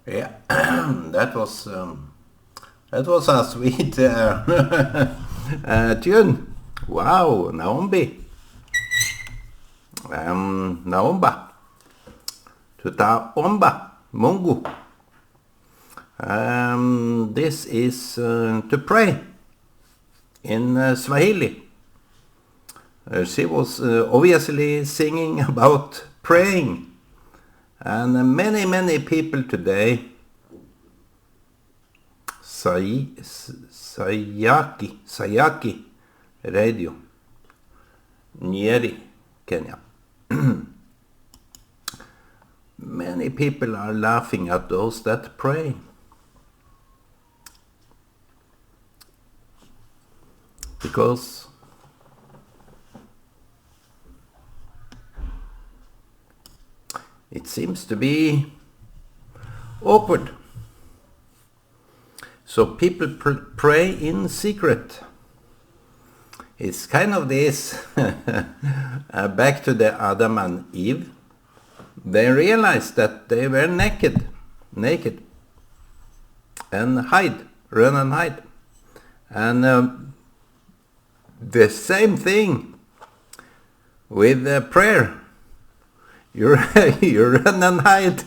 Yeah, that was a sweet tune. Wow, Naombi, Naomba, Tutaomba, Mungu. This is to pray in Swahili. She was obviously singing about praying. And many people today, Sayaki Radio, Nyeri, Kenya. Many people are laughing at those that pray. Because it seems to be awkward. So people pray in secret. It's kind of this, back to the Adam and Eve. They realized that they were naked, and run and hide. And the same thing with prayer. You run and hide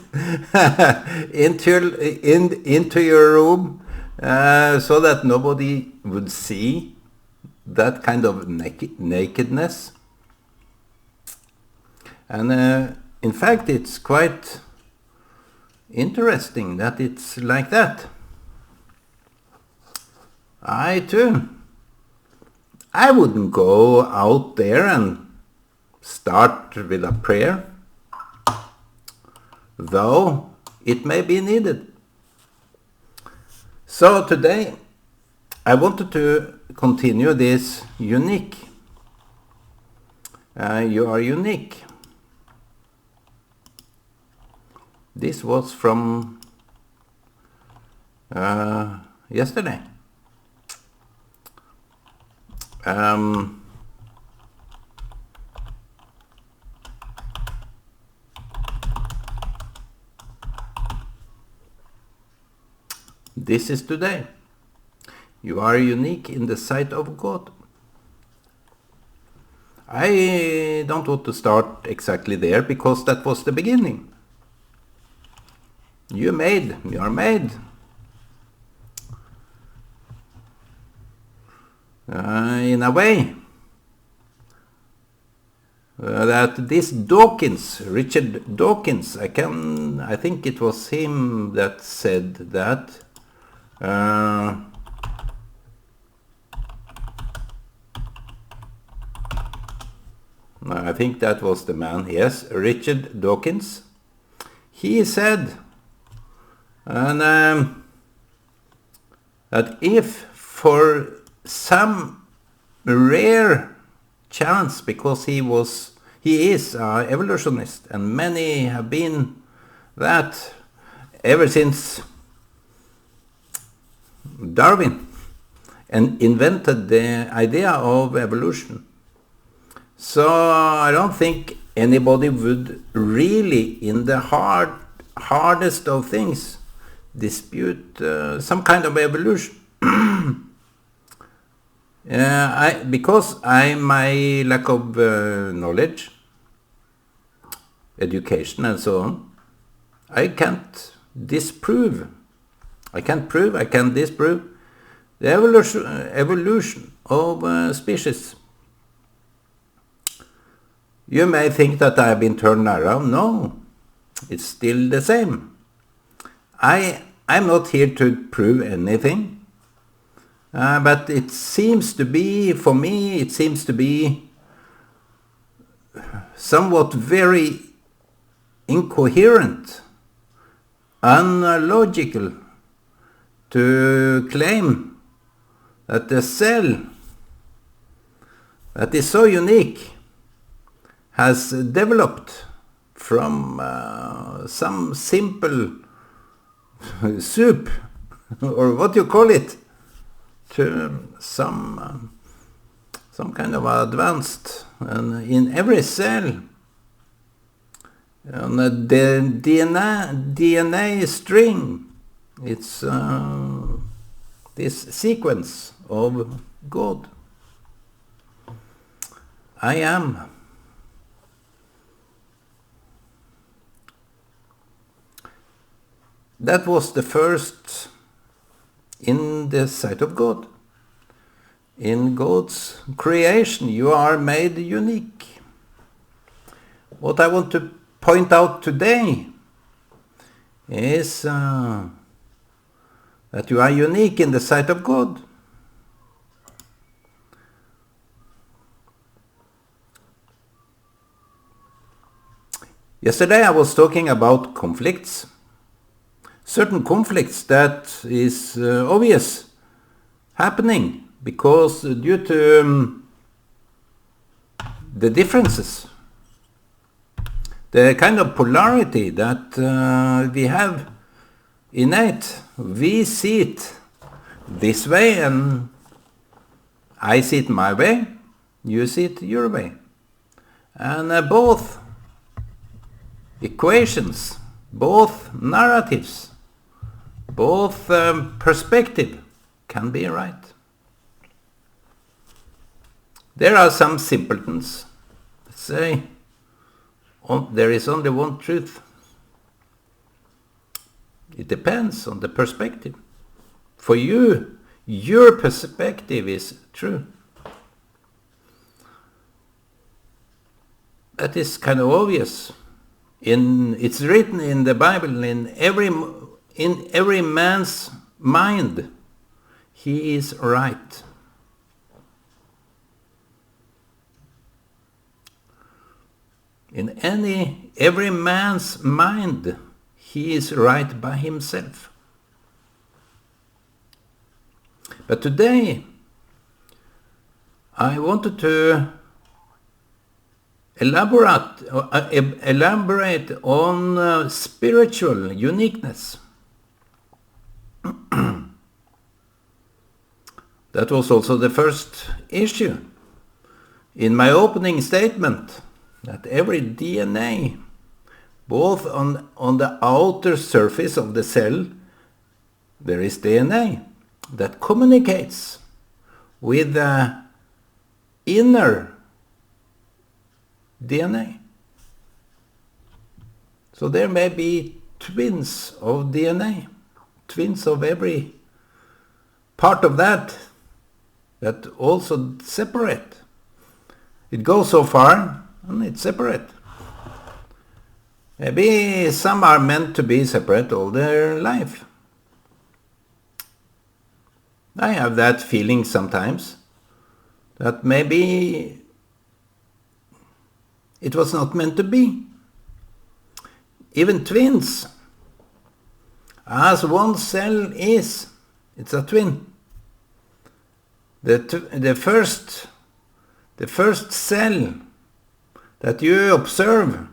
into your room so that nobody would see that kind of nakedness. And in fact, it's quite interesting that it's like that. I wouldn't go out there and start with a prayer, though it may be needed. So today I wanted to continue this unique. You are unique. This was from yesterday. This is today. You are unique in the sight of God. I don't want to start exactly there because that was the beginning. You are made. In a way that this Dawkins, Richard Dawkins, I think it was him that said that. I think that was the man, yes, Richard Dawkins. He said that if for some rare chance, because he is an evolutionist, and many have been that ever since Darwin and invented the idea of evolution. So I don't think anybody would really, in the hardest of things, dispute some kind of evolution. Because my lack of knowledge, education and so on, I can't disprove. I can't disprove the evolution of species. You may think that I've been turned around. No, it's still the same. I'm not here to prove anything, but it seems to be, for me, somewhat very incoherent, unlogical to claim that the cell that is so unique has developed from some simple soup, or what you call it, to some kind of advanced. And in every cell on the DNA string. It's this sequence of God. I am. That was the first in the sight of God. In God's creation, you are made unique. What I want to point out today is that you are unique in the sight of God. Yesterday I was talking about conflicts. Certain conflicts that is obvious happening because due to the differences, the kind of polarity that we have innate, we see it this way and I see it my way, you see it your way. And both equations, both narratives, both perspective can be right. There are some simpletons that say there is only one truth. It depends on the perspective. For you, your perspective is true. That is kind of obvious. It's written in the Bible, in every man's mind, he is right. In every man's mind, he is right by himself. But today, I wanted to elaborate on spiritual uniqueness. That was also the first issue in my opening statement, that every DNA, both on the outer surface of the cell, there is DNA that communicates with the inner DNA. So there may be twins of DNA, twins of every part of that also separate. It goes so far and it's separate. Maybe some are meant to be separate all their life. I have that feeling sometimes that maybe it was not meant to be. Even twins, as one cell is, it's a twin. The first cell that you observe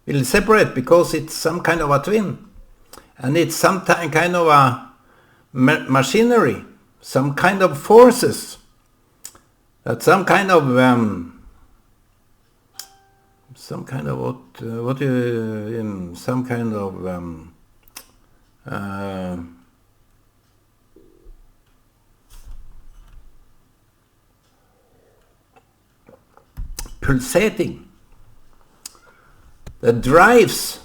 will separate because it's some kind of a twin, and it's some kind of a machinery, some kind of forces, that some kind of pulsating that drives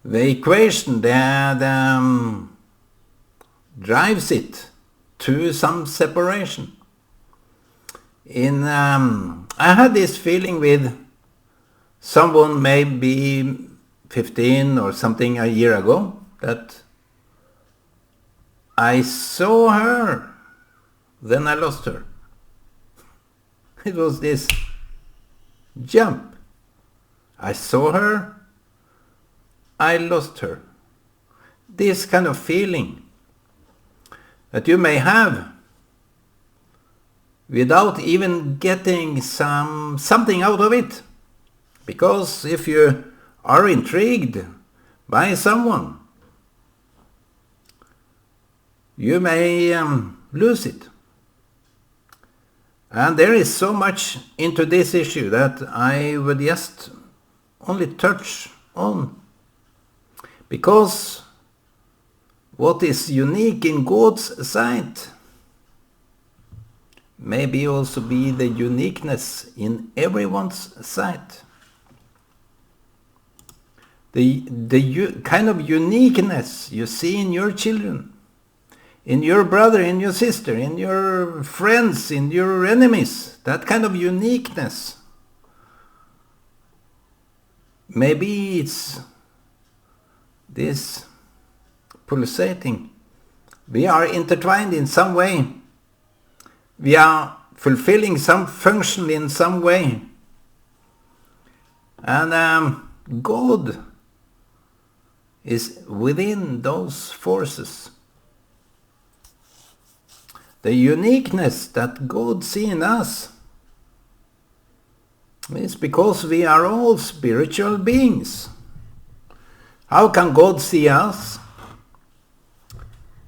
the equation, that drives it to some separation. I had this feeling with someone maybe 15 or something a year ago, that I saw her, then I lost her. It was this jump. I saw her, I lost her. This kind of feeling that you may have without even getting something out of it. Because if you are intrigued by someone, you may lose it. And there is so much into this issue that I would just only touch on. Because what is unique in God's sight may also be the uniqueness in everyone's sight. The kind of uniqueness you see in your children, in your brother, in your sister, in your friends, in your enemies, that kind of uniqueness. Maybe it's this pulsating. We are intertwined in some way. We are fulfilling some function in some way. And God is within those forces. The uniqueness that God sees in us is because we are all spiritual beings. How can God see us?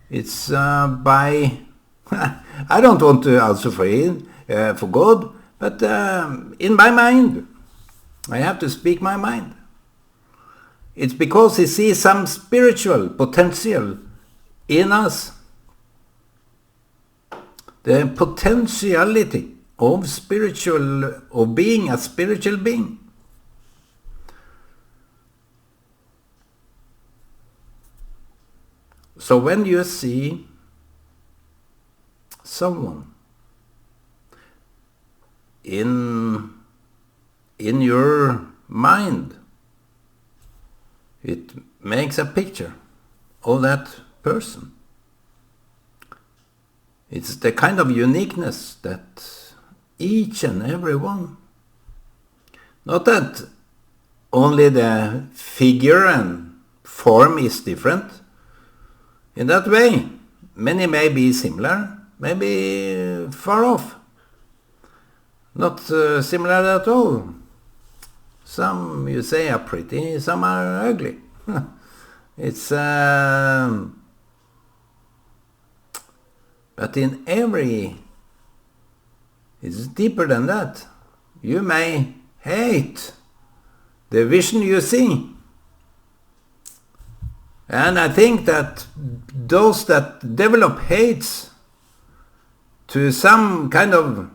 It's by... I don't want to answer for God, but in my mind, I have to speak my mind. It's because He sees some spiritual potential in us. The potentiality of being a spiritual being. So when you see someone in your mind, it makes a picture of that person. It's the kind of uniqueness that each and every one, not that only the figure and form is different. In that way, many may be similar, maybe far off, not similar at all. Some, you say, are pretty, some are ugly. It's but in every, it's deeper than that. You may hate the vision you see. And I think that those that develop hates to some kind of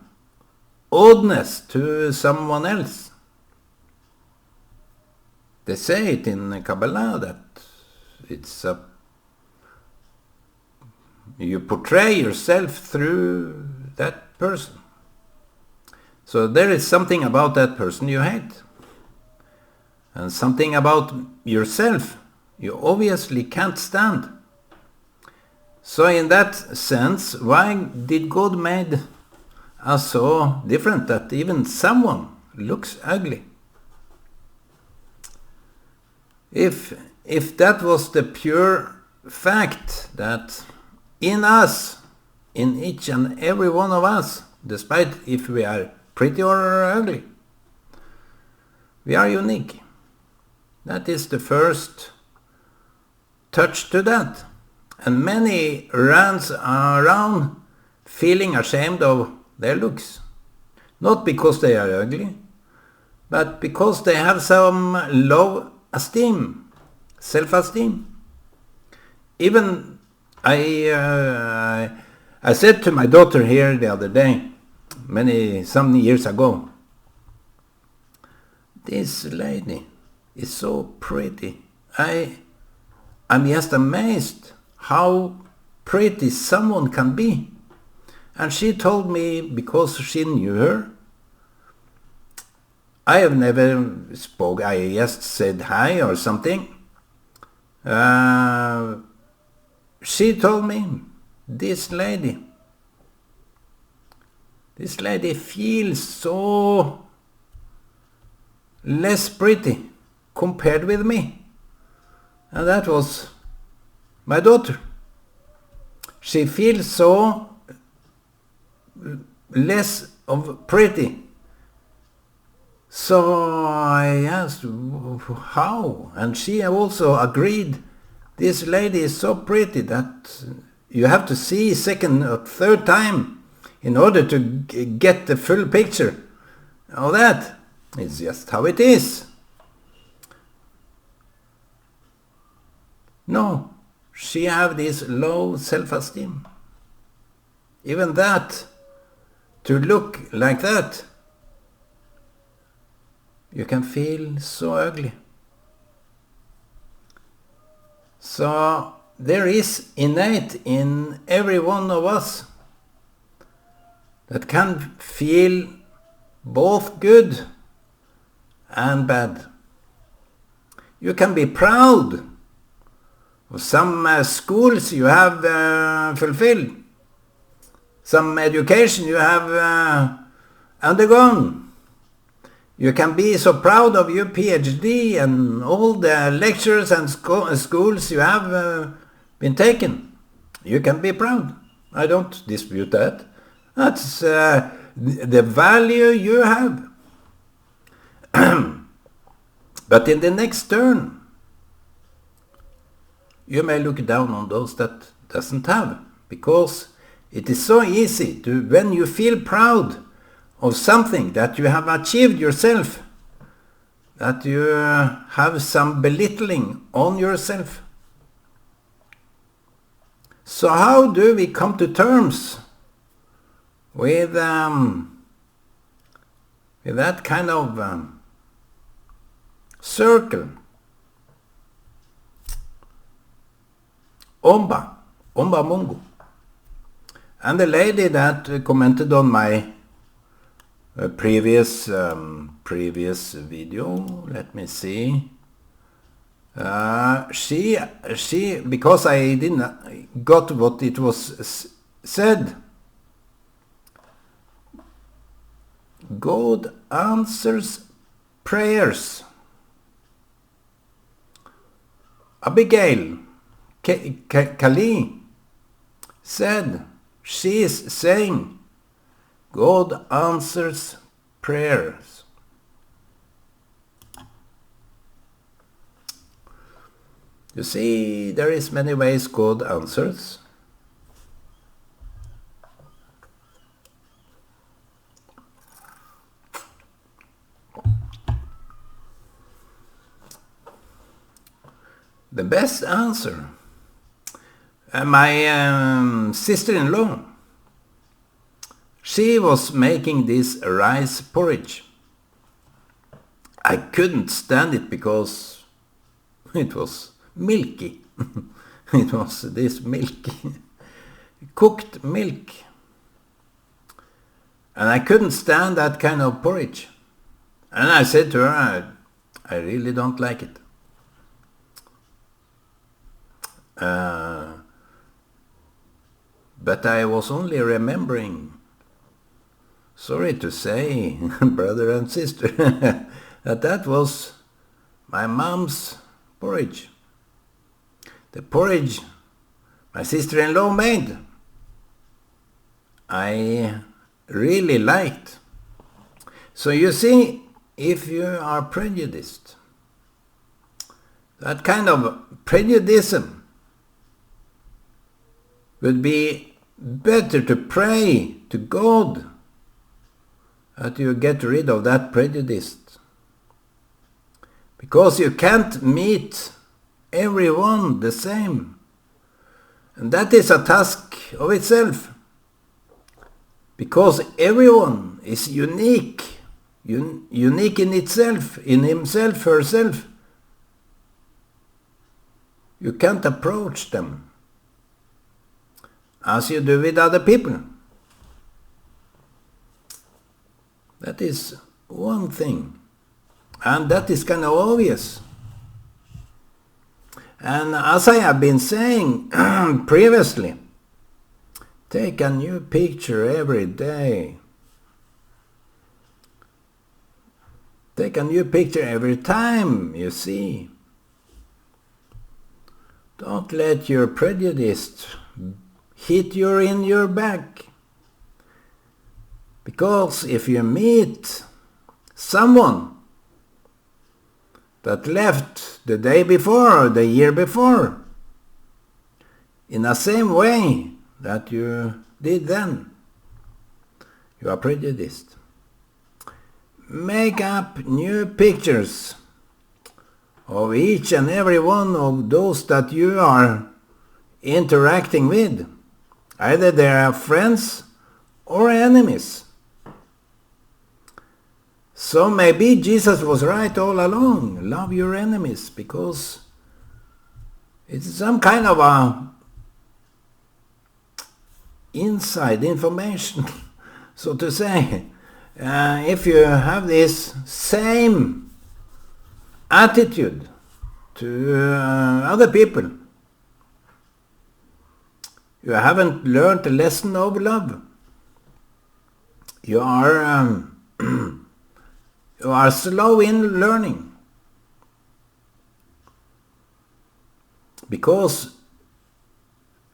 oddness to someone else, they say it in Kabbalah that it's you portray yourself through that person. So there is something about that person you hate. And something about yourself you obviously can't stand. So in that sense, why did God make us so different that even someone looks ugly? If that was the pure fact that in us, in each and every one of us, despite if we are pretty or ugly, we are unique. That is the first touch to that. And many runs around feeling ashamed of their looks. Not because they are ugly, but because they have some low esteem, self-esteem. Even I said to my daughter here the other day, some years ago, this lady is so pretty. I'm just amazed how pretty someone can be. And she told me, because she knew her, I have never spoke, I just said hi or something. She told me, this lady feels so less pretty compared with me. And that was my daughter. She feels so less of pretty. So I asked, how? And she also agreed, this lady is so pretty that you have to see second or third time in order to get the full picture of that. It's just how it is. No, she have this low self-esteem. Even that, to look like that, you can feel so ugly. So there is innate in every one of us that can feel both good and bad. You can be proud of some schools you have fulfilled, some education you have undergone. You can be so proud of your PhD and all the lectures and schools you have been taken. You can be proud. I don't dispute that. That's the value you have. But in the next turn, you may look down on those that doesn't have, because it is so easy to, when you feel proud of something that you have achieved yourself, that you have some belittling on yourself. So how do we come to terms with that kind of circle? Omba Mungu. And the lady that commented on my previous video, let me see. She because I didn't got what it was said. God answers prayers. Abigail Kali said, she is saying, God answers prayers. You see, there is many ways God answers. The best answer, my sister-in-law, she was making this rice porridge. I couldn't stand it because it was milky. It was this milky, cooked milk. And I couldn't stand that kind of porridge. And I said to her, I really don't like it. But I was only remembering, sorry to say, brother and sister, that was my mom's porridge. The porridge my sister-in-law made, I really liked. So you see, if you are prejudiced, that kind of prejudice would be better to pray to God that you get rid of that prejudice. Because you can't meet everyone the same. And that is a task of itself. Because everyone is unique. Unique in itself, in himself, herself. You can't approach them as you do with other people. That is one thing. And that is kind of obvious. And as I have been saying previously, take a new picture every day. Take a new picture every time you see. Don't let your prejudice hit you in your back. Because if you meet someone that left the day before or the year before in the same way that you did then, you are prejudiced. Make up new pictures of each and every one of those that you are interacting with. Either they are friends or enemies. So maybe Jesus was right all along. Love your enemies, because it's some kind of a inside information, so to say. If you have this same attitude to other people, you haven't learned the lesson of love. You are you are slow in learning, because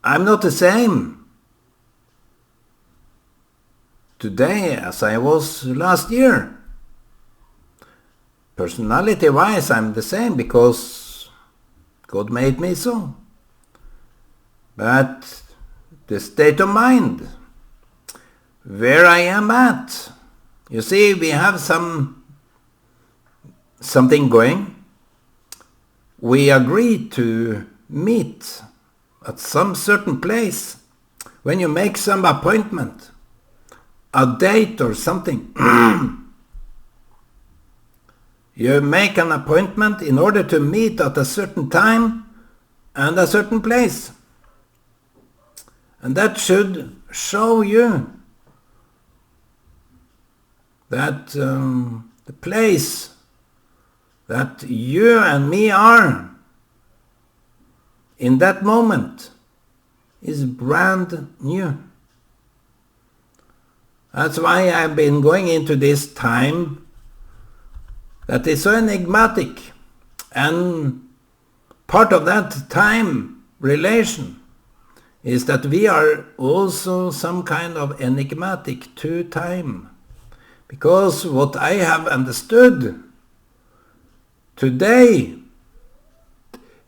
I'm not the same today as I was last year. Personality-wise, I'm the same because God made me so. But the state of mind, where I am at, you see, we have something going. We agree to meet at some certain place. When you make some appointment, a date or something, you make an appointment in order to meet at a certain time and a certain place. And that should show you that the place that you and me are in that moment is brand new. That's why I've been going into this time that is so enigmatic. And part of that time relation is that we are also some kind of enigmatic to time. Because what I have understood today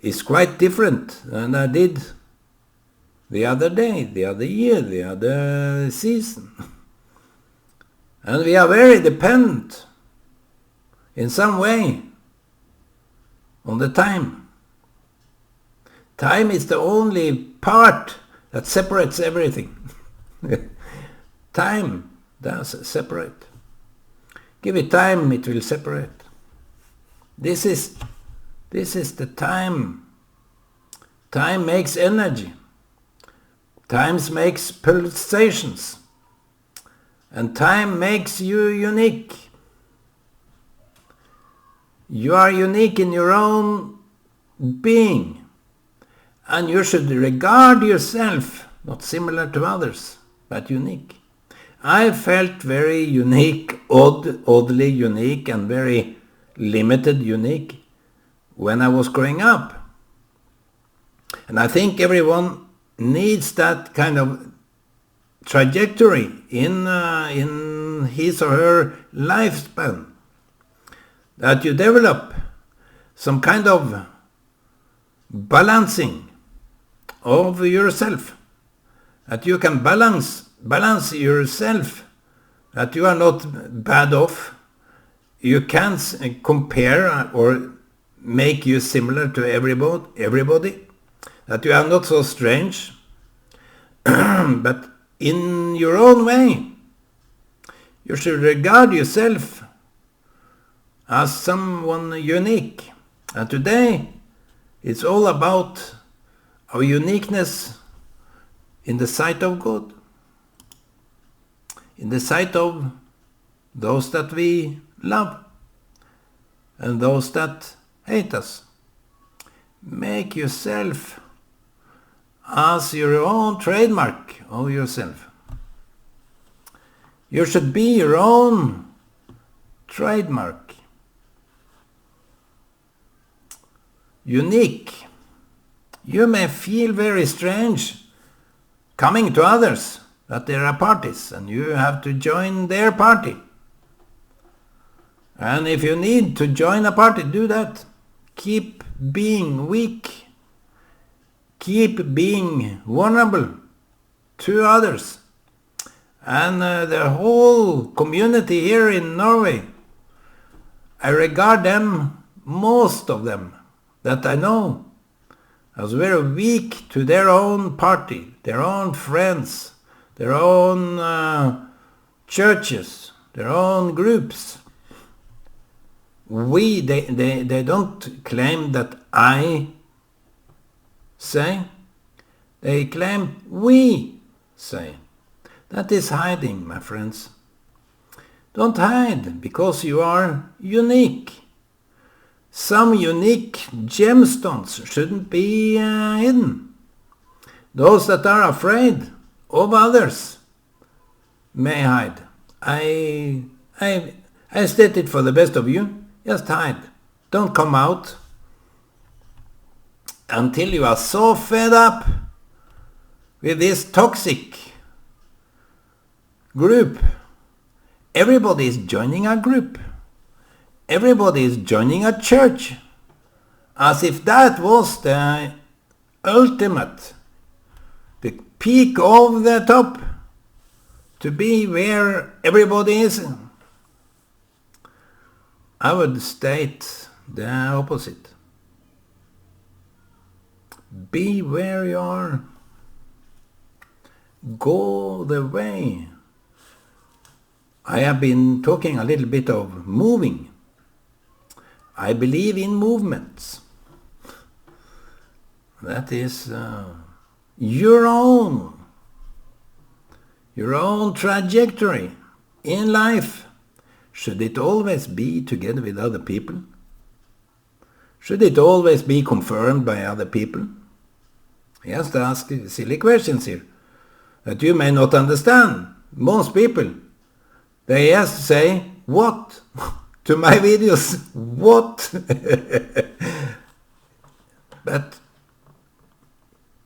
is quite different than I did the other day, the other year, the other season. And we are very dependent in some way on the time. Time is the only part that separates everything. Time does separate. Give it time, it will separate. This is the time. Time makes energy. Time makes pulsations. And time makes you unique. You are unique in your own being. And you should regard yourself not similar to others, but unique. I felt very unique, oddly unique, and very limited unique when I was growing up. And I think everyone needs that kind of trajectory in his or her lifespan. That you develop some kind of balancing of yourself. That you can balance yourself. That you are not bad off. You can compare or make you similar to everybody. That you are not so strange. But in your own way, you should regard yourself as someone unique. And today, it's all about our uniqueness in the sight of God, in the sight of those that we love and those that hate us. Make yourself as your own trademark of yourself. You should be your own trademark. Unique. You may feel very strange coming to others, that there are parties and you have to join their party. And if you need to join a party, do that. Keep being weak. Keep being vulnerable to others. And the whole community here in Norway, I regard them, most of them, that I know as very weak to their own party, their own friends, their own churches, their own groups. They don't claim that I say, they claim we say. That is hiding, my friends. Don't hide, because you are unique. Some unique gemstones shouldn't be hidden. Those that are afraid of others may hide. I state it for the best of you. Just hide. Don't come out until you are so fed up with this toxic group. Everybody is joining a group. Everybody is joining a church. As if that was the ultimate, the peak of the top, to be where everybody is. I would state the opposite. Be where you are. Go the way. I have been talking a little bit of moving. I believe in movements. That is your own trajectory in life. Should it always be together with other people? Should it always be confirmed by other people? He has to ask silly questions here that you may not understand. Most people, they just say, what? To my videos, what? But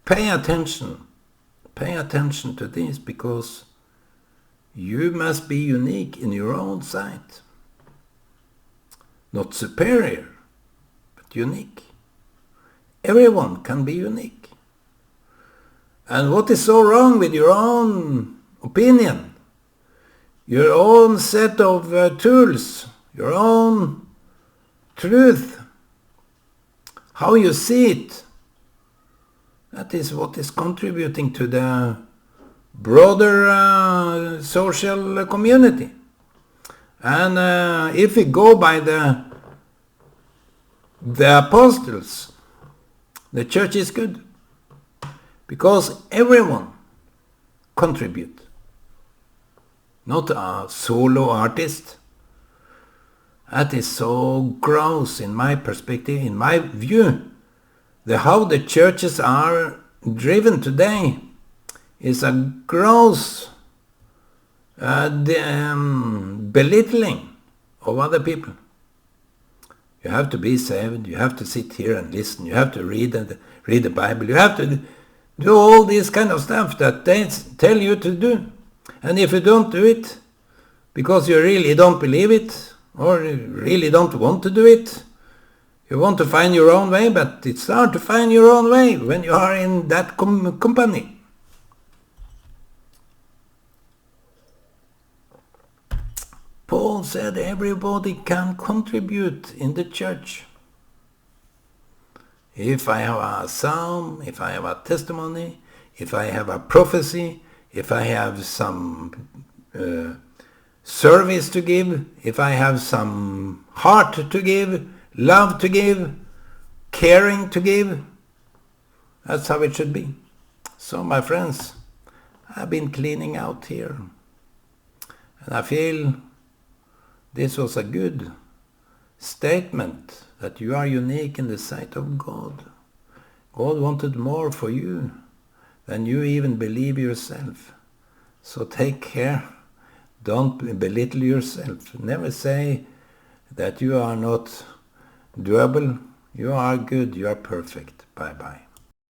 pay attention to this, because you must be unique in your own sight. Not superior, but unique. Everyone can be unique. And what is so wrong with your own opinion, your own set of tools, your own truth, how you see it? That is what is contributing to the broader social community. And if we go by the apostles, the church is good, because everyone contribute. Not a solo artist. That is so gross in my perspective, in my view. How the churches are driven today is a gross belittling of other people. You have to be saved, you have to sit here and listen, you have to read the Bible, you have to do all this kind of stuff that they tell you to do. And if you don't do it, because you really don't believe it, or you really don't want to do it, you want to find your own way, but it's hard to find your own way when you are in that company. Paul said everybody can contribute in the church. If I have a psalm, if I have a testimony, if I have a prophecy, if I have some service to give, if I have some heart to give, love to give, caring to give, that's how it should be. So my friends, I've been cleaning out here, and I feel this was a good statement that you are unique in the sight of God. God wanted more for you than you even believe yourself. So take care. Don't belittle yourself. Never say that you are not doable. You are good. You are perfect. Bye-bye.